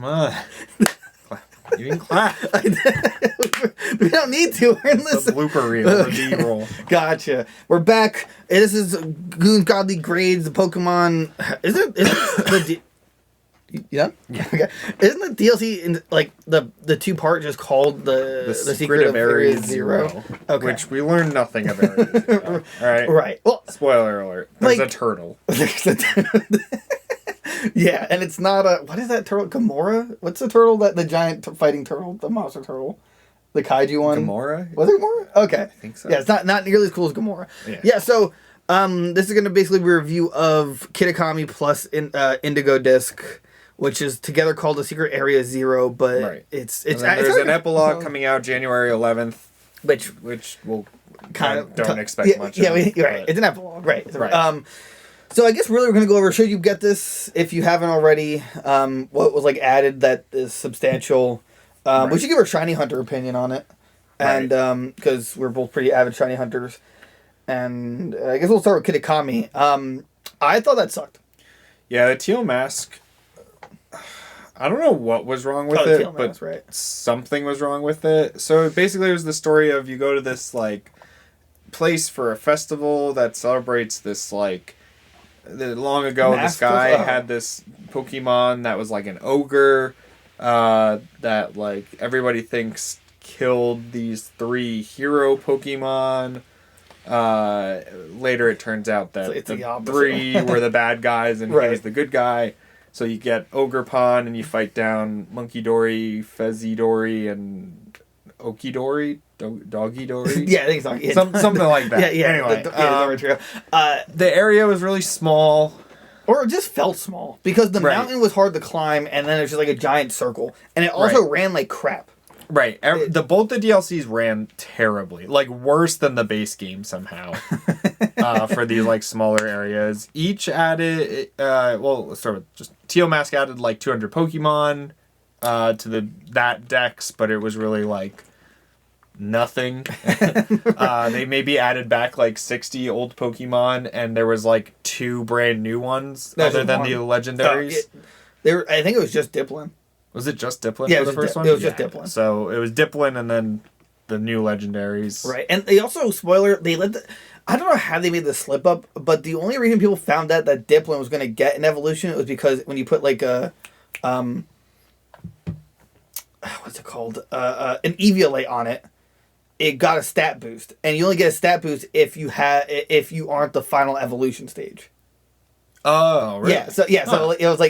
Come on. You didn't clap. We don't need to. We're in this. The blooper reel, the B-roll. Gotcha. We're back. This is Goon's Godly Grades, the Pokemon. Isn't the... Yeah? Okay. Isn't the DLC in like the two-part just called the Secret of Area Zero? Okay. Which we learned nothing of Area Zero. Alright? Right. Well, spoiler alert. There's a turtle. Yeah, and it's not a... What is that turtle? Gamora? What's the turtle? The giant fighting turtle? The monster turtle? The kaiju one? Gamora? Was it Gamora? Okay. I think so. Yeah, it's not nearly as cool as Gamora. Yeah, so this is going to basically be a review of Kitakami plus Indigo Disk, which is together called The Secret Area Zero, but it's there's an epilogue coming out January 11th, which we'll kind of don't expect much. Yeah, right. It's an epilogue, right? Right. So I guess really we're going to go over, should you get this if you haven't already, what was like added that is substantial. We should give our Shiny Hunter opinion on it, and because we're both pretty avid Shiny Hunters. And I guess we'll start with Kitakami. I thought that sucked. Yeah, the Teal Mask, I don't know what was wrong with it, but something was wrong with it. So basically it was the story of you go to this like place for a festival that celebrates this like... Long ago, this guy had this Pokemon that was like an ogre that like everybody thinks killed these 3 hero Pokemon. Later, it turns out that the 3 were the bad guys and he was the good guy. So you get Ogerpon and you fight down Monkey Dory, Fezzy Dory, and Okidori. Doggy Dory? Yeah, I think it's something like that. Yeah. Anyway, the area was really small. Or it just felt small. Because the mountain was hard to climb, and then it was just like a giant circle. And it also ran like crap. Right. Both the DLCs ran terribly. Like, worse than the base game somehow. For these, like, smaller areas. Each added... just Teal Mask added, like, 200 Pokemon to that dex, but it was really, like... nothing. They maybe added back like 60 old Pokemon, and there was like 2 brand new ones other than the legendaries. I think it was just Dipplin. Was it just Dipplin? Yeah, for the first one. It was just Dipplin. So it was Dipplin, and then the new legendaries. Right, and they also I don't know how they made the slip up, but the only reason people found that Dipplin was going to get an evolution was because when you put like a what's it called an Eviolite on it. It got a stat boost, and you only get a stat boost if you aren't the final evolution stage. Oh, really? So it was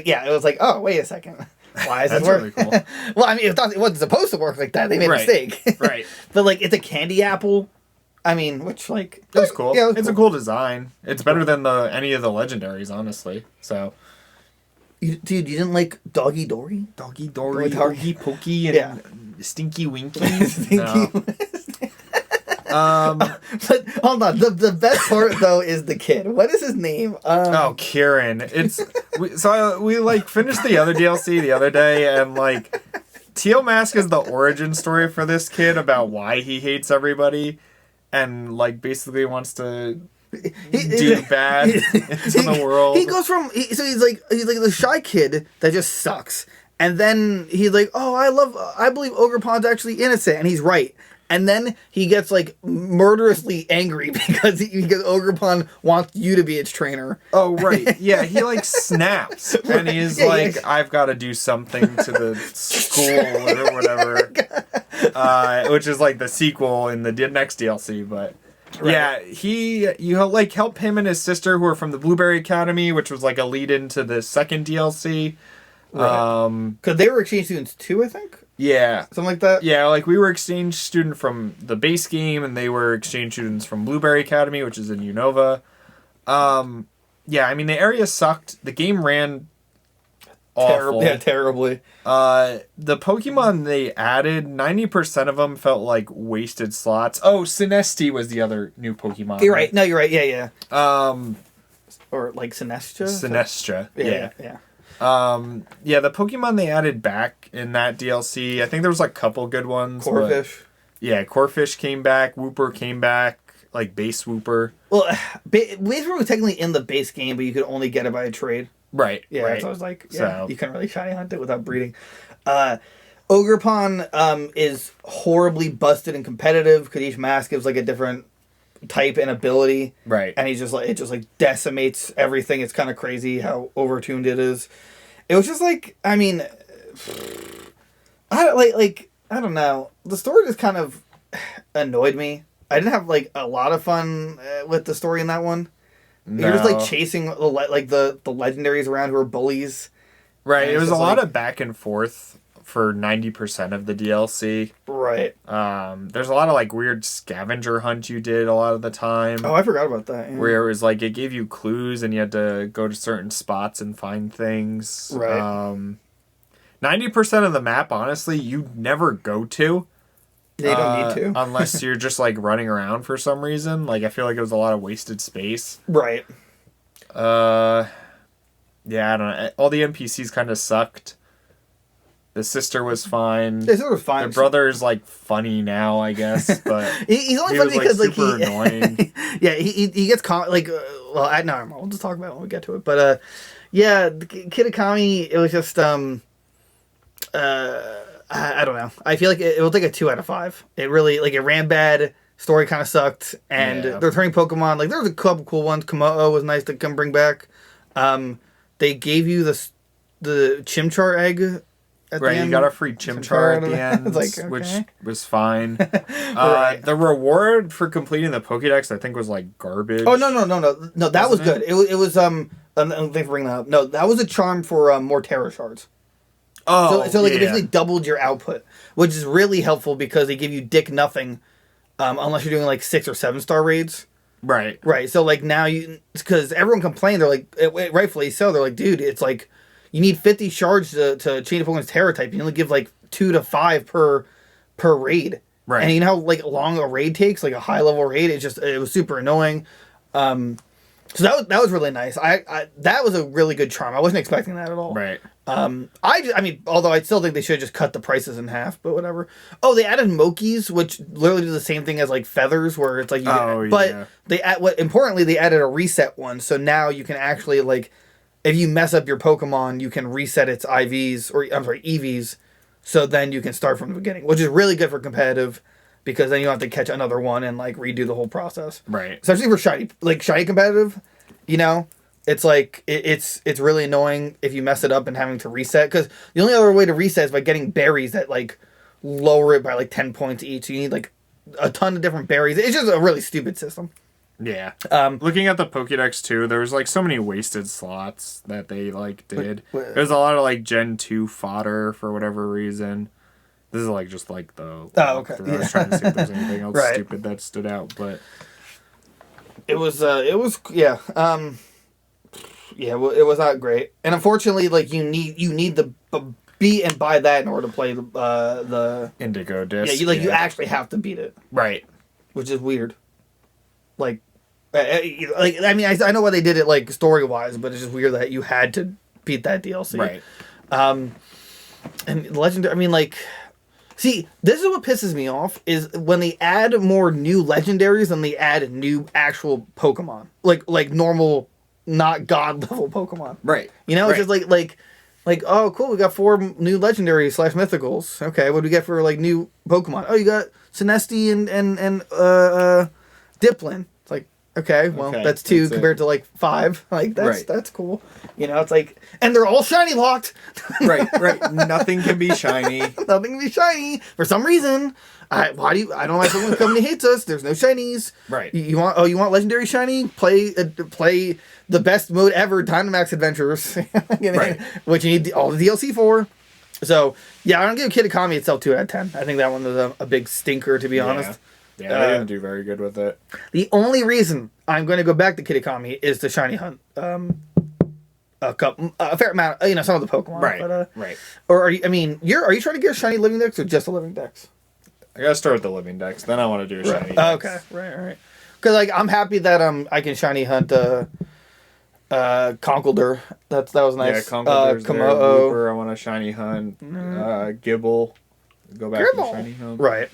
like, oh, wait a second, why is this working? Really cool. Well, I mean, it wasn't supposed to work like that. They made a mistake, right? But like, it's a candy apple. I mean, which like it was cool. Yeah, it's cool. A cool design. It's better than any of the legendaries, honestly. So. Dude, you didn't like Doggy Dory? Doggy Pokey, and Stinky Winky? But hold on, the best part though is the kid. What is his name? Kieran. We like finished the other DLC the other day, and like Teal Mask is the origin story for this kid about why he hates everybody, and like basically wants to do bad in the world. He goes from he's like the shy kid that just sucks, and then he's like, oh, I believe Ogerpon's actually innocent, and he's right. And then he gets like murderously angry because Ogerpon wants you to be its trainer. Oh right, yeah. He like snaps and he's I've got to do something to the school or whatever, which is like the sequel in the next DLC. But yeah, you like help him and his sister who are from the Blueberry Academy, which was like a lead into the second DLC. Right. Because they were exchange students too, I think. Yeah. Something like that? Yeah, like we were exchange student from the base game, and they were exchange students from Blueberry Academy, which is in Unova. Yeah, I mean, the area sucked. The game ran awful. Terribly. The Pokemon they added, 90% of them felt like wasted slots. Oh, Sinestí was the other new Pokemon. You're right. No, you're right. Yeah. Or like Sinestra? Sinestra. Yeah. Yeah, the Pokemon they added back in that DLC, I think there was like a couple good ones. Corphish. Yeah, Corphish came back, Wooper came back, like base Wooper. Well, base Wooper was technically in the base game, but you could only get it by a trade. Right. Yeah, right. so I was like, yeah, So- you couldn't really shiny hunt it without breeding. Ogerpon is horribly busted and competitive because each mask gives like a different type and ability. Right. And he's just like, it just like decimates everything. It's kind of crazy how overtuned it is. It was just like, I mean, I don't know. The story just kind of annoyed me. I didn't have like a lot of fun with the story in that one. No. You're just like chasing the legendaries around who are bullies. Right. And It it's was a just lot like- of back and forth for 90% of the DLC. Right. There's a lot of like weird scavenger hunt you did a lot of the time. Oh, I forgot about that. Yeah. Where it was like it gave you clues and you had to go to certain spots and find things. Right. 90% of the map, honestly, you never go to. They don't need to. Unless you're just like running around for some reason. Like I feel like it was a lot of wasted space. Right. Yeah, I don't know. All the NPCs kind of sucked. The sister was fine. This was fine. The brother is like funny now, I guess, but He's only he funny was, because like super he, annoying. yeah, he gets no, we'll just talk about it when we get to it. But yeah, Kitakami, it was just I don't know. I feel like it was like a 2 out of 5. It really like it ran bad. Story kind of sucked, and Yeah. the returning Pokemon, like there was a couple cool ones. Komodo was nice to come bring back. They gave you the Chimchar egg. At Right, the end. you got a free Chimchar at the end, It's like, okay. which was fine. Right. The reward for completing the Pokédex, I think, was like garbage. Oh no! That was Wasn't good. It was thanks for bringing that up. No, that was a charm for more Terra shards. Oh, So like it yeah. basically doubled your output, which is really helpful because they give you dick nothing, unless you're doing like 6 or 7 star raids. Right. Right. So like now because everyone complained, they're like rightfully so. They're like, dude, it's like you need 50 shards to change a Pokemon's Terra type. You only give like 2 to 5 per raid. Right. And you know how like long a raid takes, like a high level raid. It was super annoying. So that was really nice. I that was a really good charm. I wasn't expecting that at all. Right. I mean, although I still think they should have just cut the prices in half, but whatever. Oh, they added Mokis, which literally do the same thing as like feathers, where it's like but importantly they added a reset one, so now you can actually like if you mess up your Pokemon, you can reset its EVs, so then you can start from the beginning, which is really good for competitive because then you don't have to catch another one and like redo the whole process. Right. Especially for shiny competitive, you know. It's like it's really annoying if you mess it up and having to reset because the only other way to reset is by getting berries that like lower it by like 10 points each. So you need like a ton of different berries. It's just a really stupid system. Yeah. Looking at the Pokédex too, there was like so many wasted slots that they like did. There's a lot of like Gen 2 fodder for whatever reason. This is like just like the okay. I was trying to see if there's anything else Right. stupid that stood out, but It was yeah. Yeah, well, it was not great, and unfortunately, like you need the beat and buy that in order to play the Indigo Disk. Yeah, you actually have to beat it, right. which is weird. Like I mean, I know why they did it like story wise, but it's just weird that you had to beat that DLC. Right. And legendary. I mean, like, see, this is what pisses me off is when they add more new legendaries than they add new actual Pokemon, like normal, not god level Pokemon. Right. You know, it's just like oh cool, we got 4 new legendaries / mythicals. Okay, what do we get for like new Pokemon? Oh, you got Sinestí and Dipplin. It's like okay, well that's 2 compared to like 5. Like that's cool. You know, it's like and they're all shiny locked. right. Nothing can be shiny. Nothing can be shiny for some reason. I don't know why someone company hates us. There's no shinies. Right. You want legendary shiny? Play the best mode ever, Dynamax Adventures, Right. which you need all the DLC for. So yeah, I don't give Kitakami itself 2 out of 10. I think that one was a big stinker, to be honest. Yeah, they didn't do very good with it. The only reason I'm going to go back to Kitakami is the shiny hunt. A fair amount, some of the Pokemon. Right. But, right. Or are you trying to get a shiny living dex or just a living dex? I gotta start with the living dex, then I want to do a shiny. Okay, right. Because like I'm happy that I can shiny hunt Conkeldurr. That was nice. Yeah, Conkeldurr's there. Komodo. Wooper, I want a shiny hunt. Gibble. Go back to shiny hunt. Right.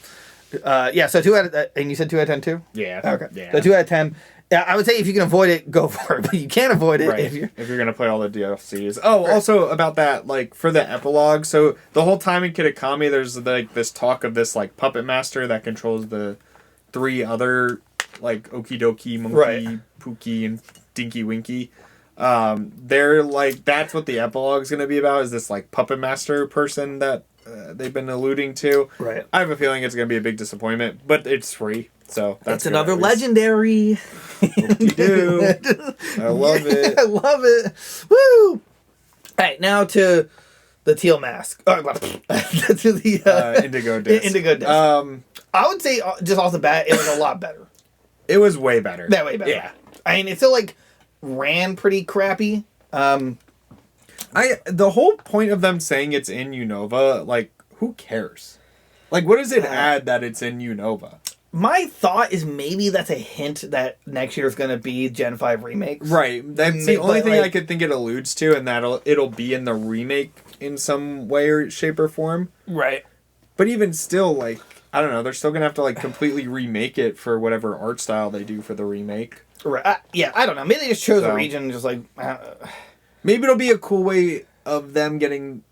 Yeah. So 2 out of and you said 2 out of 10 too. Yeah. Okay. Yeah. So 2 out of 10. Yeah, I would say if you can avoid it, go for it. But you can't avoid it right. if you're gonna play all the DLCs. Oh, right. Also about that, like for the epilogue. So the whole time in Kitakami, there's like this talk of this like puppet master that controls the 3 other like Okie Dokie, Monkey, right. Pookie, and Dinky Winky. They're like that's what the epilogue's gonna be about. Is this like puppet master person that they've been alluding to? Right. I have a feeling it's gonna be a big disappointment, but it's free. So that's it's another legendary. Hope you do. I love it. I love it. Woo! All right, now to the Teal Mask. To the Indigo Disk. Indigo Disk. I would say just off the bat, it was a lot better. It was way better. That way better. Yeah. I mean, it still like ran pretty crappy. The whole point of them saying it's in Unova, like, who cares? Like, what does it add that it's in Unova? My thought is maybe that's a hint that next year is going to be Gen 5 remakes. Right. That's the only thing I could think it alludes to, and that it'll be in the remake in some way or shape or form. Right. But even still, like, I don't know, they're still going to have to, like, completely remake it for whatever art style they do for the remake. Right. Yeah, I don't know. Maybe they just chose a region and just, like... Maybe it'll be a cool way of them getting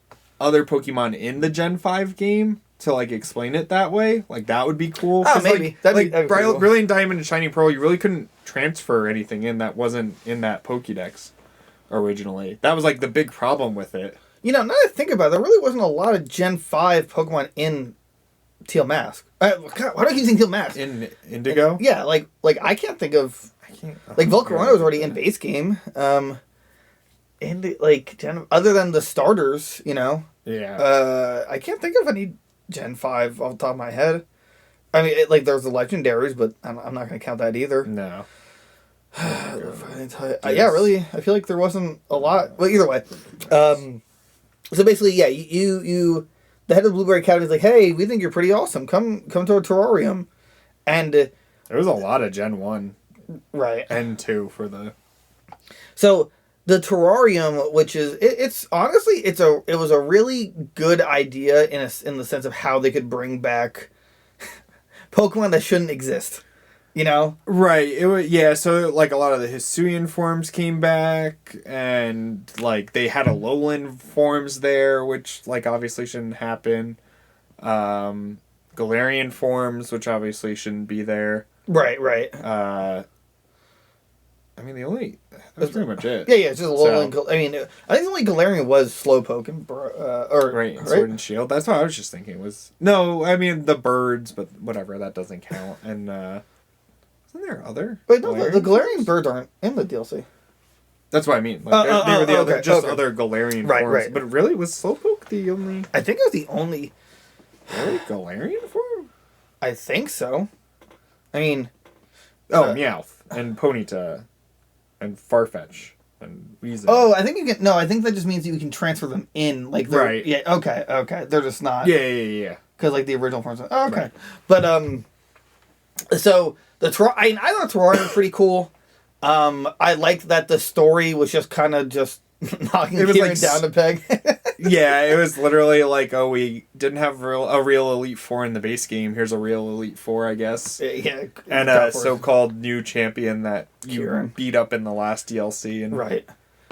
other Pokemon in the Gen 5 game to like explain it that way. Like that would be cool. Oh, maybe. Like, that'd be cool. Brilliant Diamond and Shining Pearl, you really couldn't transfer anything in that wasn't in that Pokédex originally. That was like the big problem with it. You know, now that I think about it, there really wasn't a lot of Gen 5 Pokemon in Teal Mask. God, why do I keep saying Teal Mask? In Indigo? Yeah, like I can't think of... Like, Volcarona was already in base game. And, like, other than the starters, you know? Yeah. I can't think of any Gen 5 off the top of my head. I mean, there's the legendaries, but I'm not going to count that either. No. Yeah, really, I feel like there wasn't a lot. Well, either way. So basically, yeah, you the head of the Blueberry Academy is like, hey, we think you're pretty awesome. Come to our terrarium. And... there was a lot of Gen 1. Right. And 2 for the... So... The terrarium, which is it's honestly it was a really good idea in the sense of how they could bring back Pokemon that shouldn't exist, you know? Right. It was, yeah. So like a lot of the Hisuian forms came back, and like they had Alolan forms there, which like obviously shouldn't happen. Galarian forms, which obviously shouldn't be there. Right. I mean, that's pretty much it. Yeah, it's just Alolan. So, I mean, I think only Galarian was Slowpoke and right, Sword and Shield. That's what I was just thinking. No, I mean the birds, but whatever, that doesn't count. And isn't there other? Wait, no, the Galarian birds aren't in the DLC. That's what I mean. Like, they were the other Galarian forms. Right. But really, was Slowpoke the only? I think it was the only. Really, Galarian form? I think so. I mean, Meowth and Ponyta. And Farfetch and Weezing. Oh, I think you can. No, I think that just means that you can transfer them in. Like, right. Yeah. Okay. They're just not. Yeah. Because like the original forms. Oh, okay. Right. But so the I thought Terrarium was pretty cool. I liked that the story was just kind of just knocking Kieran down a peg. Yeah, it was literally like, oh, we didn't have a real Elite Four in the base game. Here's a real Elite Four, I guess. Yeah. And a so-called new champion that Kieran. You beat up in the last DLC and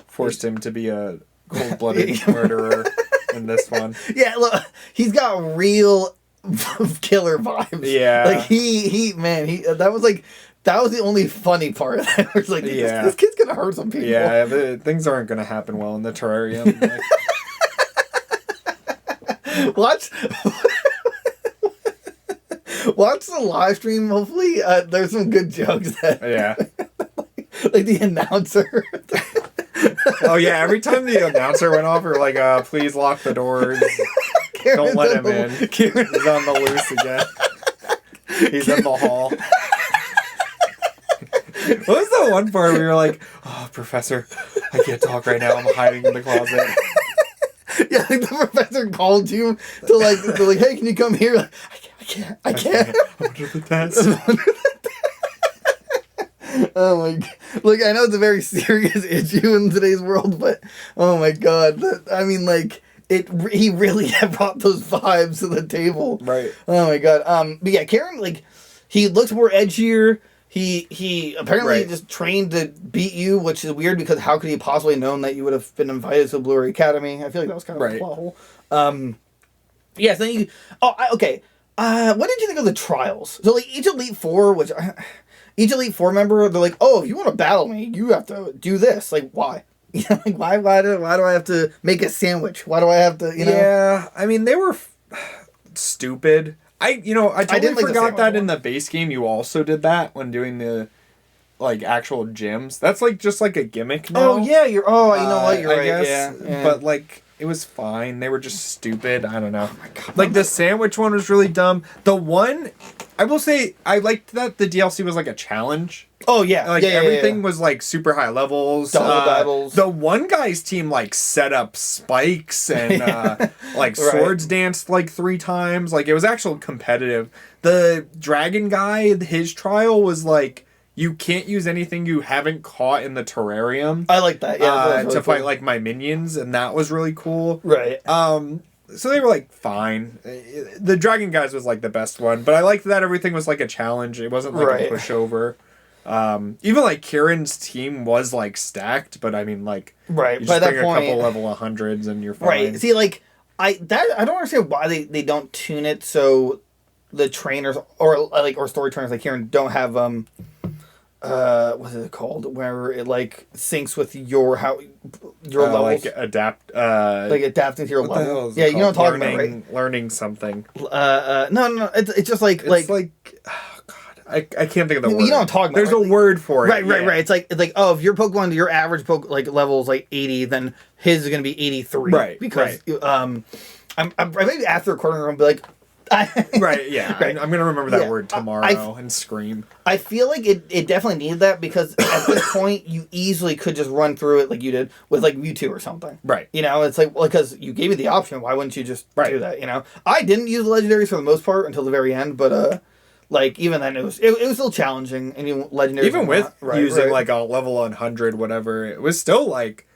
forced him to be a cold-blooded murderer in this one. Yeah, look, he's got real killer vibes. Yeah. Like, that was the only funny part. I was like, this kid's gonna hurt some people. Yeah, things aren't gonna happen well in the terrarium. Watch the live stream. Hopefully, there's some good jokes that. Yeah. Like the announcer. Oh yeah! Every time the announcer went off, we were like, "Please lock the doors. Don't let him in. He's on the loose again. He's in the hall." What was the one part where you were like, "Oh, Professor, I can't talk right now. I'm hiding in the closet." Yeah, like the professor called you to like, hey, can you come here? Like, I can't. I'm under the desk. Oh my god! Look, I know it's a very serious issue in today's world, but oh my god! I mean, like he really had brought those vibes to the table. Right. Oh my god. But yeah, Kieran, like he looks more edgier. He apparently just trained to beat you, which is weird because how could he possibly known that you would have been invited to the Blue Ray Academy? I feel like that was kind of a plot hole. Yeah, so then you... okay. What did you think of the trials? So, like, each Elite Four, each Elite Four member, they're like, oh, if you want to battle me, you have to do this. Like, why? You know, like, why do I have to make a sandwich? Why do I have to, you know? Yeah, I mean, they were stupid. I totally forgot that in the base game you also did that when doing the like actual gyms. That's like just like a gimmick now. Oh yeah, you know what? You're right. Guess, yeah. But like it was fine. They were just stupid. I don't know. Oh my God. Like the sandwich one was really dumb. The one I will say I liked that the DLC was like a challenge. Oh yeah, like everything was like super high levels. Double battles. The one guy's team like set up spikes and like swords danced like 3 times. Like it was actually competitive. The dragon guy, his trial was like you can't use anything you haven't caught in the terrarium. I like that. Yeah, really to fight like my minions, and that was really cool. Right. So they were like fine. The dragon guys was like the best one, but I liked that everything was like a challenge. It wasn't like a pushover. Even like Kieran's team was like stacked, but I mean like you just by bring that point, a couple level 100s and you're fine. Right. See, like I don't understand why they don't tune it so the trainers or story trainers like Kieran don't have what is it called? Where it like syncs with your levels, like adapt, like adapting to your level. Yeah, you know what I'm talking about, right? Learning something. No, it's just like oh God, I can't think of the word. You know what I'm talking about. There's a word for it. Right. It's like oh, if your Pokemon, your average level is like 80, then his is gonna be 83. Right. Because I'm maybe after recording, I'm gonna be like. Right, yeah. Right. I'm going to remember that word tomorrow and scream. I feel like it definitely needed that because at this point, you easily could just run through it like you did with like Mewtwo or something. Right. You know, it's like, because you gave me the option, why wouldn't you just do that, you know? I didn't use the legendaries for the most part until the very end, but like even then it was still challenging. And even legendaries... Even with using like a level 100, whatever, it was still like,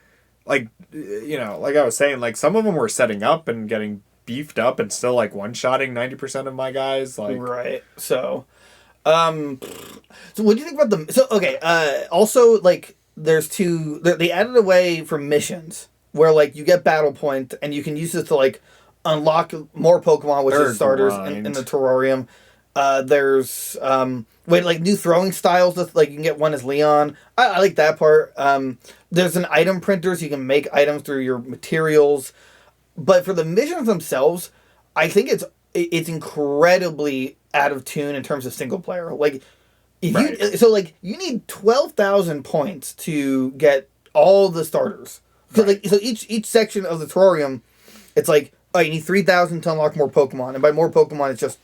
you know, like I was saying, like some of them were setting up and getting beefed up and still like one-shotting 90% of my guys, like so what do you think about also like there's they added a way for missions where like you get battle point and you can use it to like unlock more Pokemon, which is starters in the terrarium. There's like new throwing styles that like you can get one as Leon. I like that part. There's an item printer so you can make items through your materials. But for the missions themselves, I think it's incredibly out of tune in terms of single player. Like, you need 12,000 points to get all the starters. So each section of the terrarium, it's like you need 3,000 to unlock more Pokemon, and by more Pokemon, it's just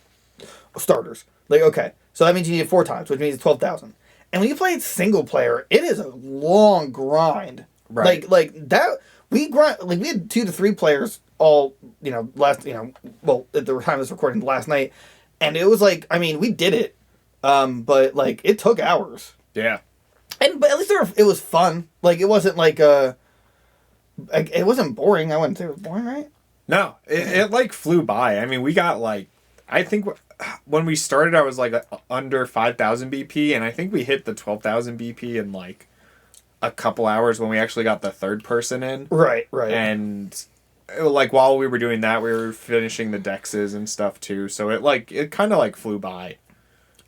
starters. Like okay, so that means you need it 4 times, which means 12,000. And when you play it single player, it is a long grind. Right. Like that. We had 2 to 3 players all, you know, at the time of this recording last night, and it was like, I mean, we did it, but like it took hours. Yeah. But at least it was fun. Like it wasn't like it wasn't boring. I wouldn't say it was boring, right? No, it like flew by. I mean, we got like, I think when we started, I was like under 5,000 BP, and I think we hit the 12,000 BP in like a couple hours when we actually got the third person in. Right. And like while we were doing that, we were finishing the dexes and stuff too. So it kind of like flew by.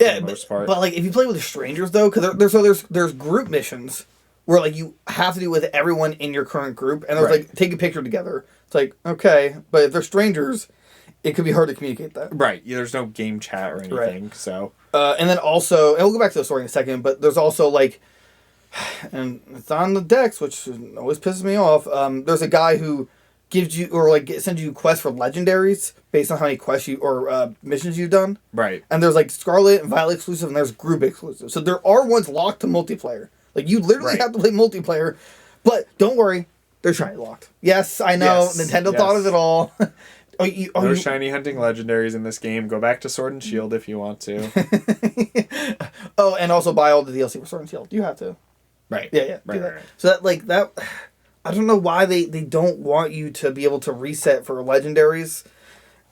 Yeah, for the most part. But like if you play with strangers though, because there's group missions where like you have to do with everyone in your current group, and there's like take a picture together. It's like okay, but if they're strangers, it could be hard to communicate that. Right. Yeah, there's no game chat or anything. Right. So. And then also, and we'll go back to the story in a second, but there's also like. And it's on the decks, which always pisses me off. There's a guy who gives you or like sends you quests for legendaries based on how many quests or missions you've done. Right. And there's like Scarlet and Violet exclusive, and there's group exclusive. So there are ones locked to multiplayer. Like you literally have to play multiplayer, but don't worry, they're shiny locked. Yes, I know Nintendo thought of it all. No shiny hunting legendaries in this game. Go back to Sword and Shield if you want to. And also buy all the DLC for Sword and Shield. You have to. Right. Yeah. Right. So that I don't know why they don't want you to be able to reset for legendaries,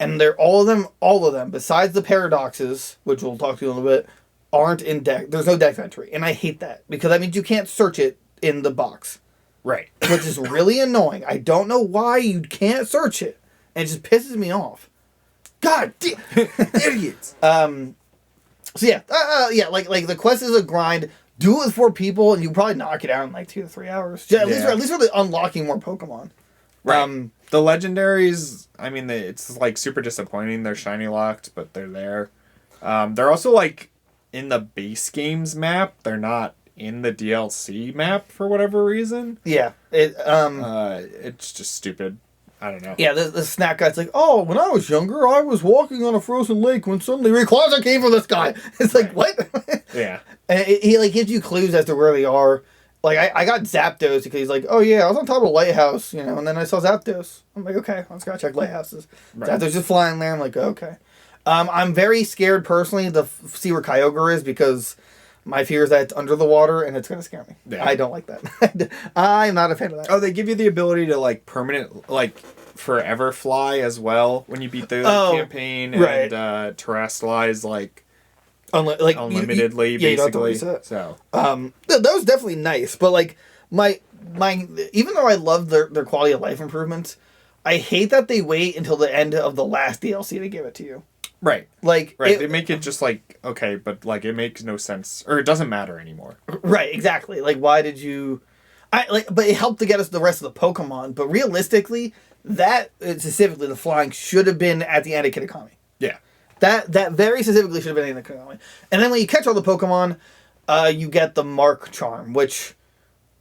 and they're all of them. Besides the paradoxes, which we'll talk to you in a little bit, aren't in deck. There's no deck entry, and I hate that because that means you can't search it in the box. Right. Which is really annoying. I don't know why you can't search it, and it just pisses me off. God damn, idiots. So yeah, like the quest is a grind. Do it with 4 people, and you probably knock it out in like 2 to 3 hours. At least we're unlocking more Pokemon. Right. The legendaries, I mean, it's like super disappointing. They're shiny locked, but they're there. They're also like in the base games map. They're not in the DLC map for whatever reason. Yeah. It's just stupid. I don't know. Yeah, the snack guy's like, oh, when I was younger, I was walking on a frozen lake when suddenly Rayquaza came from the sky. It's like, what? Yeah. And he like gives you clues as to where they are. Like, I got Zapdos because he's like, oh yeah, I was on top of a lighthouse, and then I saw Zapdos. I'm like, okay, let's go check lighthouses. Right. Zapdos just flying there. I'm like, okay. I'm very scared personally to see where Kyogre is because my fear is that it's under the water and it's going to scare me. Yeah. I don't like that. I'm not a fan of that. Oh, they give you the ability to like forever fly as well when you beat the campaign and terrestrialize like unlimitedly, basically. So that was definitely nice, but like my even though I love their quality of life improvements, I hate that they wait until the end of the last DLC to give it to you. Right. Like they make it just like okay, but like it makes no sense or it doesn't matter anymore. Right, exactly. Like why did you but it helped to get us the rest of the Pokemon, but realistically, that specifically the flying should have been at the end of Kitakami. Yeah. That very specifically should have been in the Kitakami. And then when you catch all the Pokemon, you get the Mark Charm, which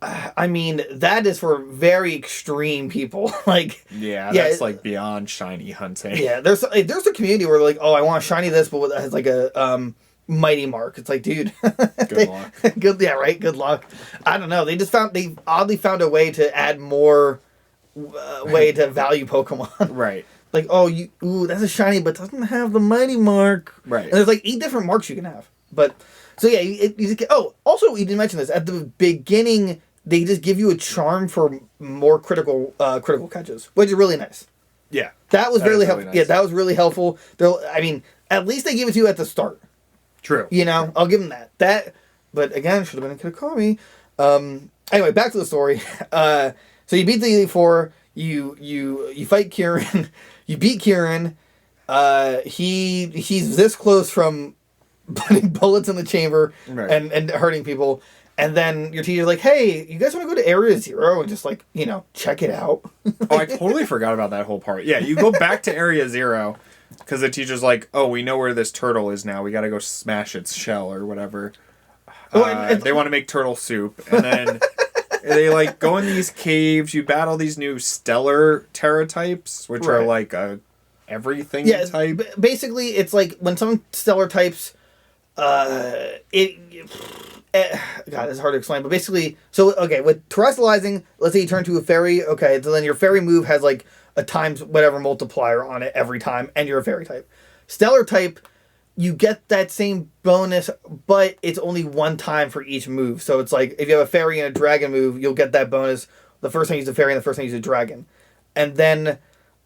I mean, that is for very extreme people. Like, that's like beyond shiny hunting. Yeah, there's a community where they're like, oh, I want shiny this, but it has like a Mighty Mark. It's like, dude, good luck. Good luck. I don't know. They oddly found a way to add more way to value Pokemon. Right. Like, that's a shiny, but doesn't have the Mighty Mark. Right. And there's like 8 different marks you can have. But so yeah, also you didn't mention this at the beginning. They just give you a charm for more critical catches, which is really nice. Yeah, that was really helpful. Nice. Yeah, that was really helpful. I mean, at least they give it to you at the start. True. I'll give them that. But again, should have been in Kitakami. Anyway, back to the story. So you beat the Elite Four. You fight Kieran. You beat Kieran. He's this close from putting bullets in the chamber and hurting people. And then your teacher's like, hey, you guys want to go to Area 0 and just, like, check it out? Oh, I totally forgot about that whole part. Yeah, you go back to Area 0 because the teacher's like, oh, we know where this turtle is now. We got to go smash its shell or whatever. They want to make turtle soup. And then they, like, go in these caves. You battle these new stellar Terra types, which are, like, everything type. Basically, it's like when some stellar types... God, it's hard to explain, but basically, with terrestrializing, let's say you turn to a fairy, so then your fairy move has like a times whatever multiplier on it every time, and you're a fairy type. Stellar type, you get that same bonus, but it's only one time for each move. So it's like, if you have a fairy and a dragon move, you'll get that bonus the first time you use a fairy and the first time you use a dragon. And then,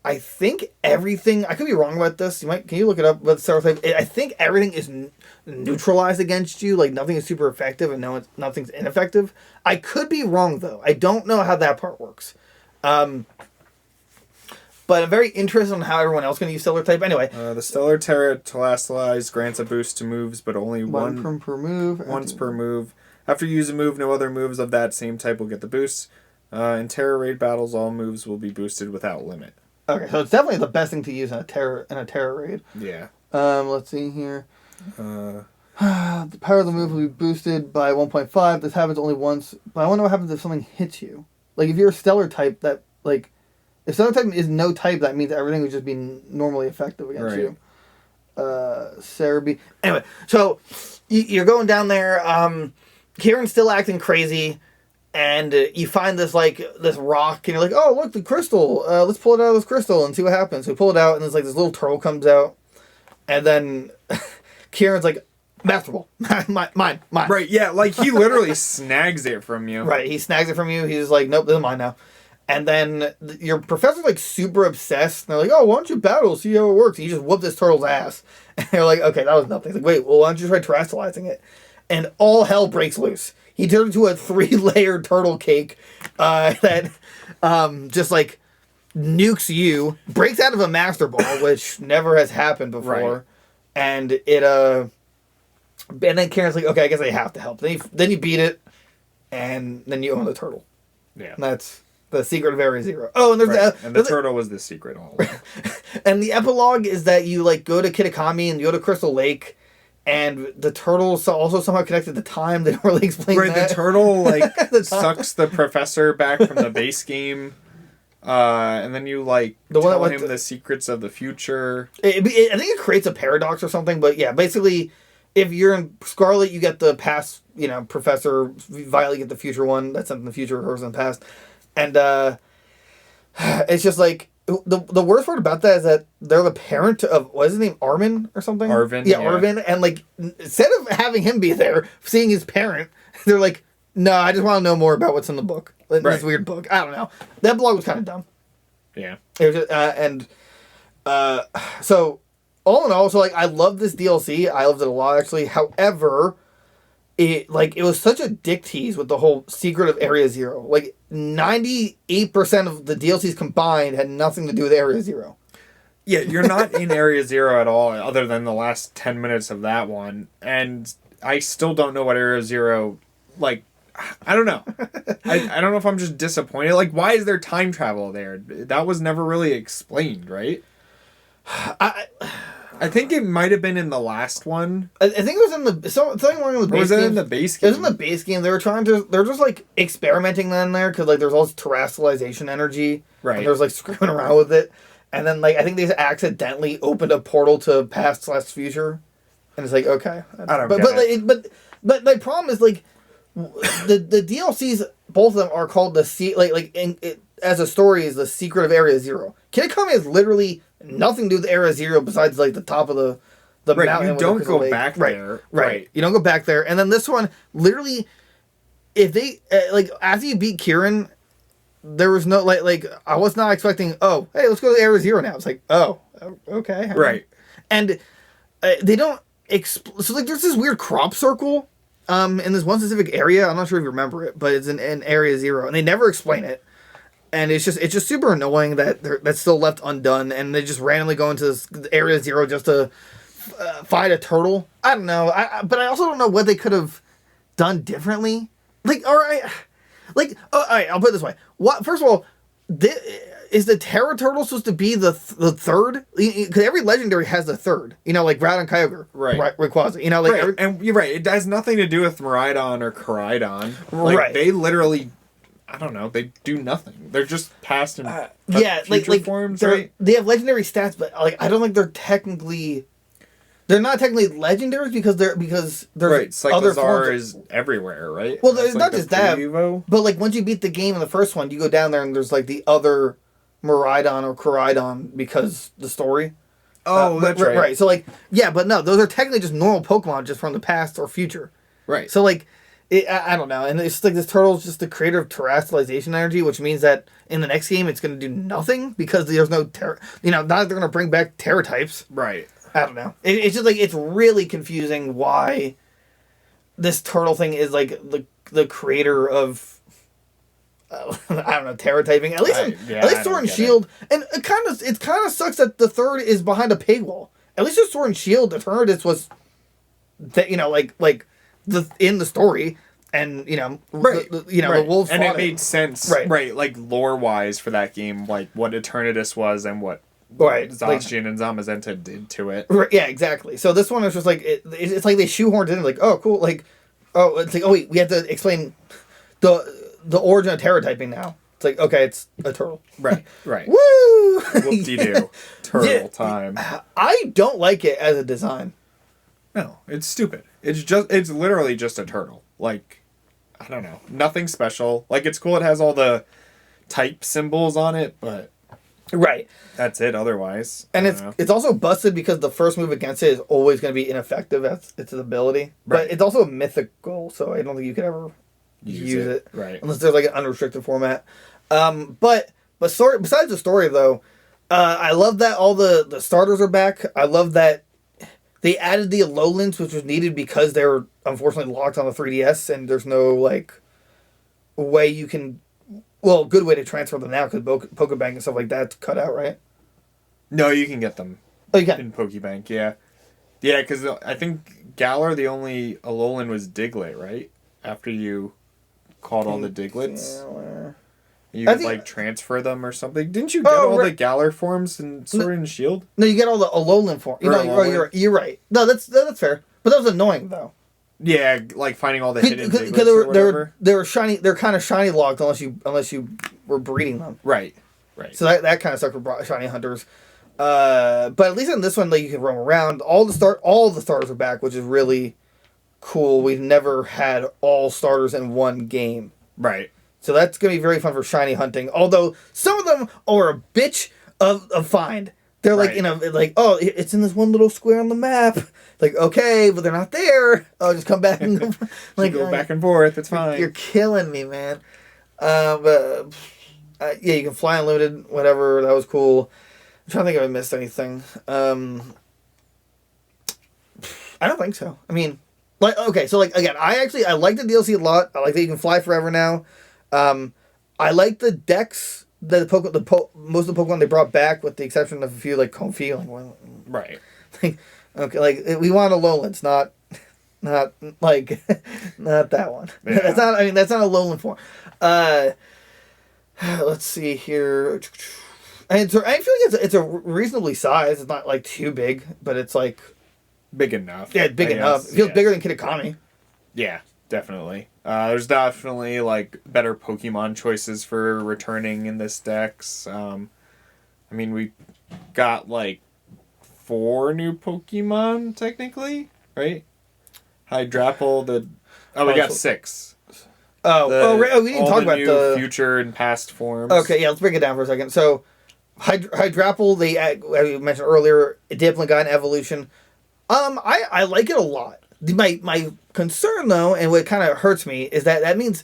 I think everything, I could be wrong about this, can you look it up with stellar type? I think everything is neutralized against you, like nothing is super effective and nothing's ineffective. I could be wrong though. I don't know how that part works. But I'm very interested in how everyone else can use stellar type. Anyway, the stellar Terra Terrestrialize grants a boost to moves, but only one per move. Once per move. After you use a move, no other moves of that same type will get the boost. In Terra raid battles, all moves will be boosted without limit. Okay, so it's definitely the best thing to use in a Terra raid. Yeah. Let's see here. The power of the move will be boosted by 1.5. This happens only once, but I wonder what happens if something hits you. Like, if you're a stellar type, that, like, if stellar type is no type, that means everything would just be normally effective against you. Cerebi. Anyway, so, you're going down there, Kieran's still acting crazy, and you find this rock, and you're like, oh, look, the crystal, let's pull it out of this crystal and see what happens. So we pull it out, and there's, like, this little turtle comes out, and then... Kieran's like, masterful. mine. Right, yeah, like he literally snags it from you. Right, he snags it from you. He's like, nope, this is mine now. And then your professor's like super obsessed. And they're like, oh, why don't you battle, see how it works? And you just whoop this turtle's ass. And they're like, okay, that was nothing. He's like, wait, well, why don't you try terrestrializing it? And all hell breaks loose. He turns into a 3-layer turtle cake that just like nukes you, breaks out of a master ball, which never has happened before. Right. And it and then Karen's like, okay, I guess I have to help. Then you beat it, and then you own the turtle. Yeah. And that's the secret of Area Zero. Oh, and there's and the turtle was the secret all along. And the epilogue is that you like go to Kitakami and you go to Crystal Lake, and the turtle's also somehow connected to time. They don't really explain that. Right, the turtle like sucks the professor back from the base game. And then you like tell him the secrets of the future. I think it creates a paradox or something, but yeah, basically, if you're in Scarlet, you get the past, professor. Violet, you get the future one. That's in the future, hers in the past. And it's just like, the worst part about that is that they're the parent of, what is his name, Armin or something? Arvin. Yeah, Arvin. And like, instead of having him be there, seeing his parent, they're like, no, I just want to know more about what's in the book. This weird book. I don't know. That blog was kind of dumb. Yeah. It was just, so all in all, so like I love this DLC. I loved it a lot actually. However, it was such a dick tease with the whole secret of Area Zero. Like 98% of the DLCs combined had nothing to do with Area Zero. Yeah, you're not in Area Zero at all, other than the last 10 minutes of that one, and I still don't know what Area Zero like. I don't know. I don't know if I'm just disappointed. Like, why is there time travel there? That was never really explained, right? I think it might have been in the last one. I think it was in the something wrong with the base game. Was it in the base game? It was in the base game. They're just like experimenting in there because like there's all this terrestrialization energy. Right. And there's like screwing around with it, and then like I think they just accidentally opened a portal to past/future, and it's like okay. I don't get it. But my problem is like. The DLCs, both of them are called as a story is the secret of Area Zero. Kitakami has literally nothing to do with Area Zero besides like the top of the mountain. You don't go back there. Right. You don't go back there. And then this one, literally, if they after you beat Kieran, there was no like I was not expecting. Oh, hey, let's go to Area Zero now. It's like okay, right. And they don't so like there's this weird crop circle. In this one specific area, I'm not sure if you remember it, but it's in Area Zero, and they never explain it, and it's just super annoying that that's still left undone, and they just randomly go into this Area Zero just to fight a turtle. I don't know, but I also don't know what they could have done differently. Like, all right, I'll put it this way: first of all, is the Terra Turtle supposed to be the third? Because every legendary has the third. Like Rad and Kyogre. Right. Rayquaza. And you're right. It has nothing to do with Miraidon or Koraidon. Like, they literally, I don't know, they do nothing. They're just past and future forms, right? They have legendary stats, but like I don't think they're not technically legendaries because there's other forms. Is everywhere, right? Well, it's not just that. But like once you beat the game in the first one, you go down there and there's like the other Miraidon or Koraidon because the story. Oh, that's right. Right. So like, yeah, but no, those are technically just normal Pokemon just from the past or future. Right. So like, I don't know, and it's like this turtle's just the creator of terrestrialization energy, which means that in the next game it's going to do nothing because there's no not that they're going to bring back Terra types. Right. I don't know. It's just like it's really confusing why this turtle thing is like the creator of. I don't know, Terra typing. At least Sword and Shield, and it kind of sucks that the third is behind a paywall. At least with Sword and Shield, Eternatus was, in the story, and the wolves. And it made sense, right? Like lore wise for that game, like what Eternatus was and what Zacian and Zamazenta did to it. Right, yeah, exactly. So this one is just like it's like they shoehorned in, like, oh cool, like it's like, oh wait, we have to explain the origin of Terra typing now. It's like, okay, it's a turtle. Right. Woo! Whoop-de-doo. Turtle time. I don't like it as a design. No, it's stupid. It's literally just a turtle. Like, I don't know. Nothing special. Like, it's cool it has all the type symbols on it, but... Right. That's it otherwise. And it's also busted because the first move against it is always going to be ineffective as its ability. Right. But it's also a mythical, so I don't think you could ever... use it right, unless there's like an unrestricted format. But besides the story though, I love that all the starters are back. I love that they added the Alolands, which was needed because they were unfortunately locked on the 3DS, and there's no like way you can. Well, good way to transfer them now because Pokebank and stuff like that's cut out, right? No, you can get them. Oh, you can. In Pokebank, yeah. Yeah, because I think Galar, the only Alolan was Diglett, right? After you caught all the Diglets. Galar. You could, like, transfer them or something. Didn't you get all the Galar forms in Sword and Shield? No, you get all the Alolan forms. You're right. No, that's fair. But that was annoying, though. Yeah, like finding all the hidden Diglets because they were shiny. They're kind of shiny locked unless you were breeding them. Right. So that kind of sucked for shiny hunters. But at least in this one, like you can roam around. All the starters are back, which is really cool. We've never had all starters in one game. Right. So that's gonna be very fun for shiny hunting. Although some of them are a bitch of find. They're like it's in this one little square on the map. Like, okay, but they're not there. Oh, just come back and go back and forth. It's fine. You're killing me, man. Yeah, you can fly unlimited. Whatever. That was cool. I'm trying to think if I missed anything. I don't think so. I mean, again, I like the DLC a lot. I like that you can fly forever now. I like the decks that most of the Pokemon they brought back, with the exception of a few like Comfey. Right. Okay, like we want Alolands, not like not that one. Yeah. That's not a Alolan form. Let's see here. I feel like it's a reasonably sized. It's not like too big, but it's like big enough. Yeah, big enough. It feels bigger than Kitakami. Yeah, definitely. There's definitely like better Pokemon choices for returning in this dex. We got like 4 new Pokemon technically, right? Hydrapple, we got 6. We didn't talk about the future and past forms. Okay, yeah, let's break it down for a second. So, Hydrapple, as we mentioned earlier, it definitely got an evolution. I like it a lot. My concern though, and what kind of hurts me, is that means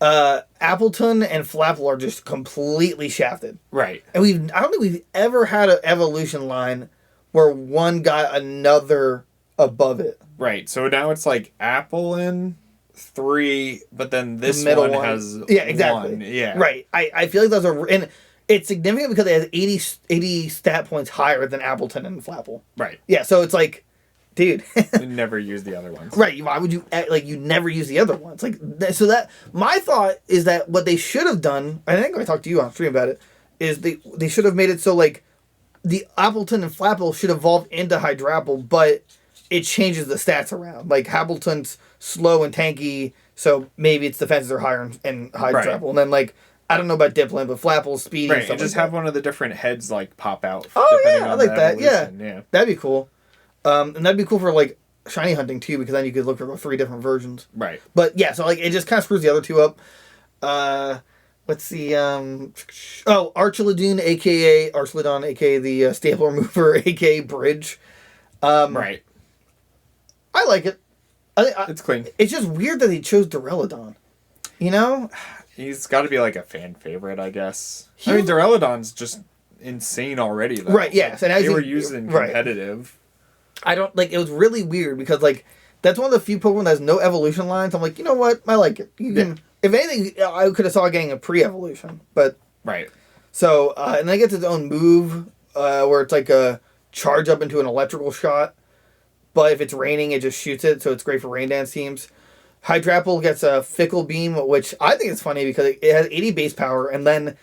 Appleton and Flapple are just completely shafted. Right. And I don't think we've ever had an evolution line where one got another above it. Right. So now it's like Applin 3, but then this middle one has exactly. 1. Yeah. Right. I feel like those are, and it's significant because it has 80 stat points higher than Appleton and Flapple. Right. Yeah. So it's like, dude. You never use the other ones. Right. Why would you, you never use the other ones? So that, my thought is that what they should have done, I think I talked to you on stream about it, is they should have made it so the Appleton and Flapple should evolve into Hydrapple, but it changes the stats around. Like Appleton's slow and tanky, so maybe its defenses are higher in Hydrapple. Right. And then I don't know about Dipplin, but Flapple's speed and stuff and just have one of the different heads pop out. Oh yeah, I like that. Yeah, that'd be cool. And that'd be cool for shiny hunting too, because then you could look for 3 different versions. Right. But yeah, so it just kind of screws the other 2 up. Let's see. Archilodon, aka the staple remover, aka Bridge. Right. I like it. It's clean. It's just weird that he chose Duraludon. You know? He's got to be a fan favorite, I guess. Duraludon's just insane already, though. Right, yes. And they were using competitive. I don't, it was really weird because, that's one of the few Pokemon that has no evolution lines. I'm like, you know what? I like it. You can, if anything, I could have saw getting a pre-evolution, but... Right. So, and then it gets its own move, where it's a charge up into an electrical shot. But if it's raining, it just shoots it, so it's great for rain dance teams. Hydrapple gets a Fickle Beam, which I think is funny because it has 80 base power, and then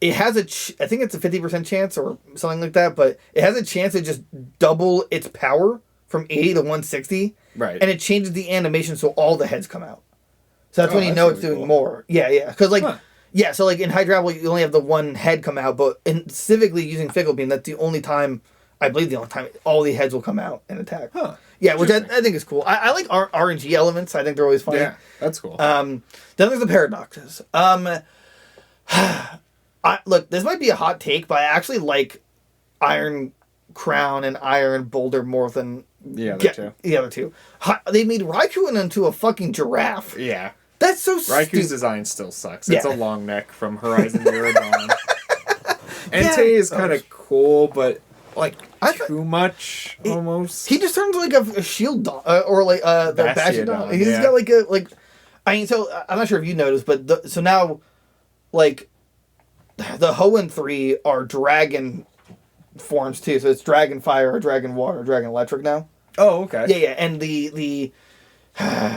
it has I think it's a 50% chance or something like that, but it has a chance to just double its power from 80 to 160. Right. And it changes the animation so all the heads come out. So that's when you know it's doing more. Yeah. Because, so in Hydrapple, you only have the one head come out, but specifically using Fickle Beam, that's the only time... I believe the only time all the heads will come out and attack. Huh. Yeah, which I think is cool. I like RNG elements. I think they're always funny. Yeah, that's cool. Then there's the paradoxes. Look, this might be a hot take, but I actually like Iron Crown and Iron Boulder more than the other two. They made Raikou into a fucking giraffe. Yeah. That's so Raiku's design still sucks. It's a long neck from Horizon Zero Dawn. Entei is kind of cool, but like too much almost. He just turns like a shield or like the Bastion. He's got like a I mean, so I'm not sure if you noticed, but so now like the Hoenn 3 are dragon forms too. So it's Dragon Fire, or Dragon Water, or Dragon Electric now. Oh, okay. Yeah, and the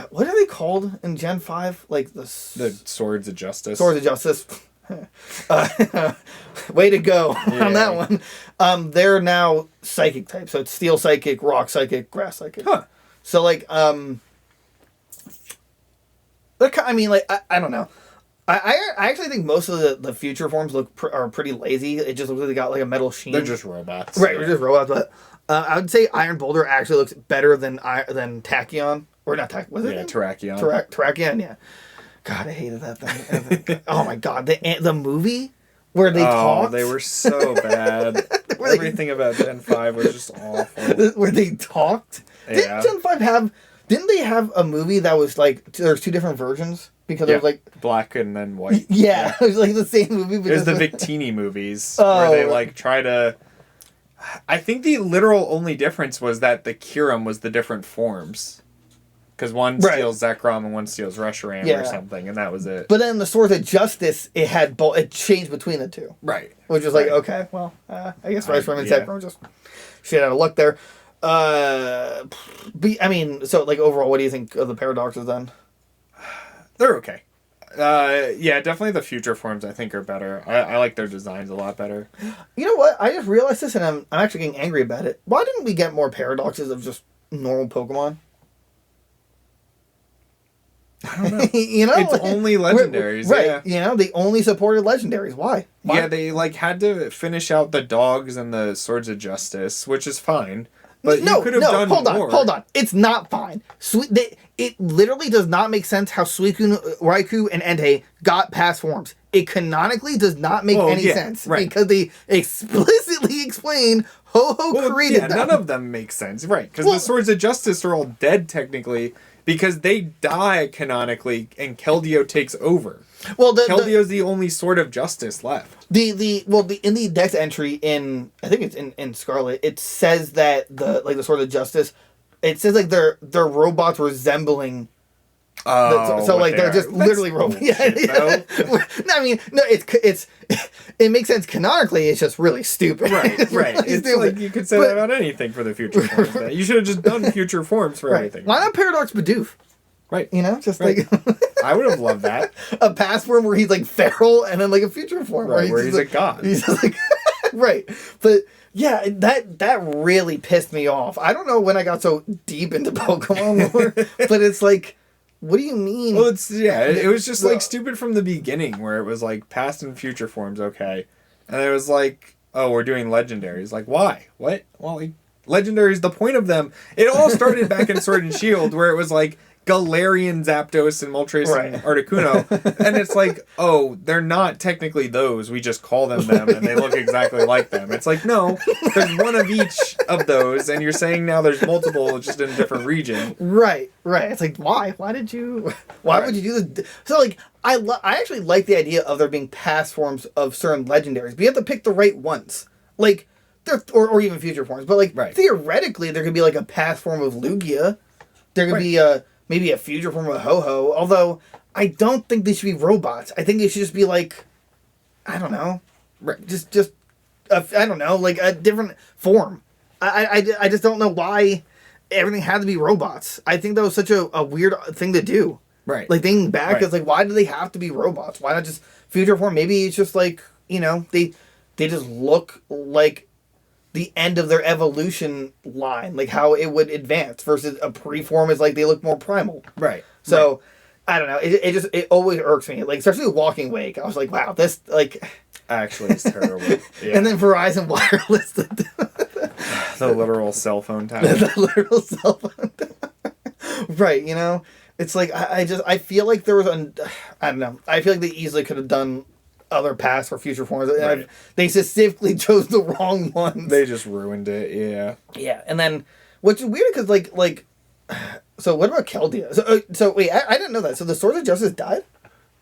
what are they called in Gen 5? Like the Swords of Justice. Swords of Justice. Way to go on that one. They're now psychic type, so it's Steel Psychic, Rock Psychic, Grass Psychic. Huh. So like I mean, like I don't know. I actually think most of the future forms are pretty lazy. It just looks like they got like a metal sheen. They're just robots. Right, they're just robots. But I would say Iron Boulder actually looks better than Tachyon. Or not Tachyon. Was it? Yeah, Terrakion. Terrakion, yeah. God, I hated that thing. Oh my God. The movie where they talked. Oh, they were so bad. Everything about Gen 5 was just awful. Where they talked? Yeah. Didn't Gen 5 have... Didn't they have a movie that was like... There's two different versions? Because it was like... Black and then white. Yeah, it was like the same movie. There's the Victini movies where they like try to... I think the literal only difference was that the Kirim was the different forms. Because one steals Zekrom and one steals Reshiram or something, and that was it. But then the Swords of Justice, it had both. It changed between the two. Right. Which was like, okay, well, I guess Reshiram and Zekrom just shit out of luck there. But, I mean, so like overall, what do you think of the paradoxes then? They're okay. Yeah, definitely the future forms I think are better. I like their designs a lot better. You know what? I just realized this, and I'm actually getting angry about it. Why didn't we get more paradoxes of just normal Pokemon? I don't know. You know, it's only legendaries, right? Yeah. You know, they only supported legendaries. Why? Yeah, they like had to finish out the dogs and the Swords of Justice, which is fine. But you could have done more. Hold on. It's not fine. It literally does not make sense how Suicune, Raikou, and Entei got past forms. It canonically does not make any sense because they explicitly explain Ho-Oh created them. None of them make sense, right? Because the Swords of Justice are all dead technically because they die canonically and Keldeo takes over. Well, Keldeo's the only Sword of Justice left. In the Dex entry in I think it's in Scarlet, it says that the Sword of Justice, it says like they're robots resembling. They're just literally robots. Yeah. I mean, no, it makes sense canonically. It's just really stupid. Right. It's really stupid. Like you could say that about anything for the future forms. You should have just done future forms for everything. Why not Paradox Bidoof? Right. You know, just like I would have loved that. A past form where he's like feral, and then like a future form where he's like, a god. He's just like right, but. Yeah, that really pissed me off. I don't know when I got so deep into Pokemon lore, but it's like, what do you mean? Well, it was just like stupid from the beginning, where it was like past and future forms, okay, and it was like, oh, we're doing legendaries. Like, why? What? Well, like, legendaries. The point of them. It all started back in Sword and Shield, where it was like Galarian, Zapdos, and Moltres and Articuno. And it's like, oh, they're not technically those. We just call them and they look exactly like them. It's like, no, there's one of each of those, and you're saying now there's multiple just in a different region. Right. It's like, why? Why would you do this? So, like, I actually like the idea of there being past forms of certain legendaries, but you have to pick the right ones. Like, or even future forms. But, like, theoretically, there could be, like, a past form of Lugia. There could be maybe a future form of Ho-Oh, although I don't think they should be robots. I think they should just be like, I don't know, just I don't know, like a different form. I just don't know why everything had to be robots. I think that was such a weird thing to do. Right. Like thinking back, it's like, why do they have to be robots? Why not just future form? Maybe it's just like, you know, they just look like the end of their evolution line, like how it would advance versus a preform is like they look more primal. Right. So, I don't know. It always irks me. Like, especially with Walking Wake, I was like, wow, this, like... Actually, it's terrible. Yeah. And then Verizon Wireless. The literal cell phone tower. The literal cell phone tower. Right, you know? It's like, I feel like there was I don't know. I feel like they easily could have done other past or future forms. Right. They specifically chose the wrong ones. They just ruined it, yeah. Yeah, and then, which is weird because, like, So what about Keldeo? So wait, I didn't know that. So the Swords of Justice died?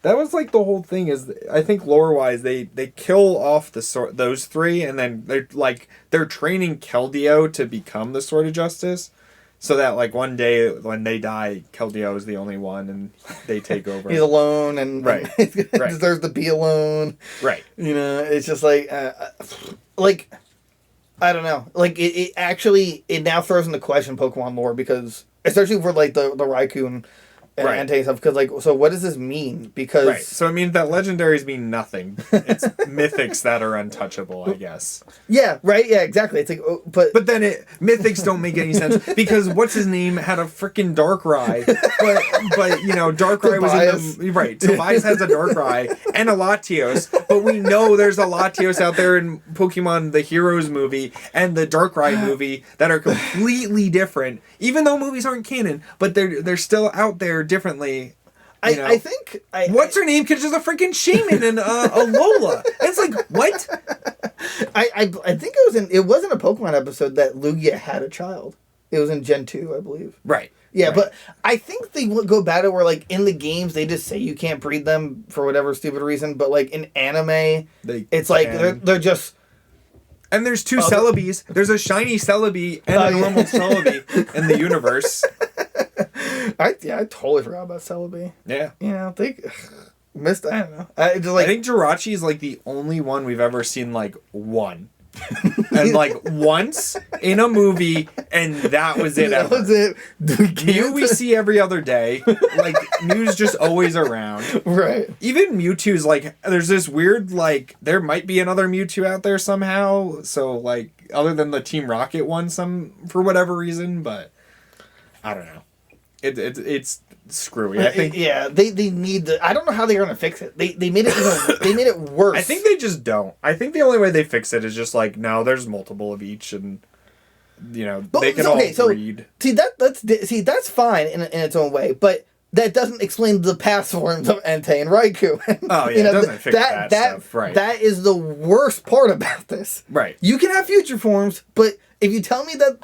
That was like the whole thing. Is I think lore wise they kill off those three, and then they're training Keldeo to become the Sword of Justice, so that like one day when they die, Keldeo is the only one, and they take over. He's alone, and right, and deserves to be alone. Right. You know, it's just like I don't know. Like it actually now throws into question Pokemon lore, because especially for like the Raikou and Entei stuff, because like, so what does this mean? Because so it means that legendaries mean nothing. It's mythics that are untouchable, I guess. Yeah, right. Yeah, exactly. It's like, but then mythics don't make any sense, because what's his name had a freaking Darkrai, but you know, Darkrai was in the right. Tobias has a Darkrai and a Latios, but we know there's a Latios out there in Pokemon the Heroes movie and the Darkrai movie that are completely different, even though movies aren't canon, but they're still out there differently. I think what's her name? Because she's a freaking shaman and a Lola. And it's like, what? I think it wasn't a Pokemon episode that Lugia had a child. It was in Gen 2, I believe. Right. Yeah, right. But I think they go about it where like in the games they just say you can't breed them for whatever stupid reason, but like in anime it's like they're just. And there's two Celebes. There's a shiny Celebi and a normal Celebi in the universe. I totally forgot about Celebi. Yeah. You know, they missed. I don't know. I think Jirachi is like the only one we've ever seen like one. And like once in a movie, and that was it. That was it. Mew we see every other day. Like Mew's just always around. Right. Even Mewtwo's like, there's this weird like there might be another Mewtwo out there somehow. So like other than the Team Rocket one, for whatever reason, but I don't know. It's screwy. I think. Yeah, they need the. I don't know how they're gonna fix it. They made it. They made it worse. I think they just don't. I think the only way they fix it is just like, no, there's multiple of each, and you know they can all breed. See that's fine in its own way, but that doesn't explain the past forms of Entei and Raikou. Oh yeah, it doesn't fix that stuff. Right. That is the worst part about this. Right. You can have future forms, but if you tell me that